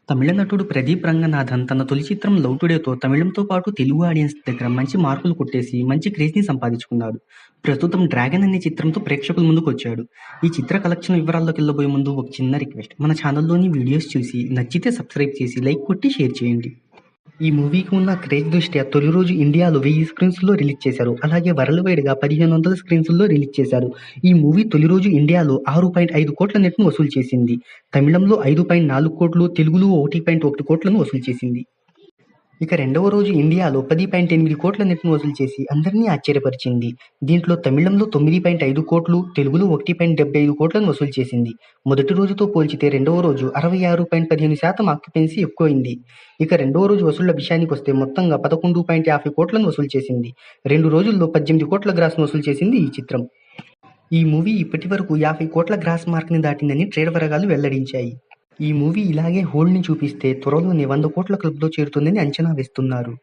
తమిళ నటుడు ప్రదీప్ రంగనాథన్ తన తొలి చిత్రం 'లవ్ టుడే'తో తమిళంతో పాటు తెలుగు ఆడియన్స్ దగ్గర మంచి మార్కులు కొట్టేసి మంచి క్రేజ్‌ని సంపాదించుకున్నాడు. ప్రస్తుతం 'డ్రాగన్' అనే చిత్రంతో ప్రేక్షకుల ముందుకొచ్చాడు. ఈ చిత్ర కలెక్షన్ వివరాల్లోకెళ్ళబోయే ముందు ఒక చిన్న రిక్వెస్ట్. మన ఛానల్లోని వీడియోస్ చూసి నచ్చితే సబ్స్క్రైబ్ చేసి లైక్ కొట్టి షేర్ చేయండి. ఈ మూవీకి ఉన్న క్రేజ్ దృష్ట్యా తొలి రోజు ఇండియాలో 1000 స్క్రీన్స్‌లో రిలీజ్ చేశారు. అలాగే వరల్డ్ వైడ్‌గా 1500 స్క్రీన్స్‌లో రిలీజ్ చేశారు. ఈ మూవీ తొలి రోజు ఇండియాలో 6.5 కోట్ల నెట్‌ను వసూలు చేసింది. తమిళంలో 5.4 కోట్లు, తెలుగులో 1.1 కోట్లను వసూలు చేసింది. ఇక రెండవ రోజు ఇండియాలో 10.8 కోట్ల నెట్‌ను వసూలు చేసి అందరినీ ఆశ్చర్యపరిచింది. దీంట్లో తమిళంలో 9.5 కోట్లు, తెలుగులో 1.75 కోట్లను వసూలు చేసింది. మొదటి రోజుతో పోల్చితే రెండవ రోజు 66.15% ఆక్యుపెన్సీ ఎక్కువైంది. ఇక రెండవ రోజు వసూళ్ల విషయానికొస్తే మొత్తంగా 11.50 కోట్లను వసూలు చేసింది. 2 రోజుల్లో 18 కోట్ల గ్రాస్‌ను వసూలు చేసింది ఈ చిత్రం. ఈ మూవీ ఇప్పటివరకు 50 కోట్ల గ్రాస్ మార్క్‌ని దాటిందని ట్రేడ్ వర్గాలు వెల్లడించాయి. ఈ మూవీ ఇలాగే హోల్డ్‌ని చూపిస్తే త్వరలోనే 100 కోట్ల క్లబ్‌లో చేరుతుందని అంచనా వేస్తున్నారు.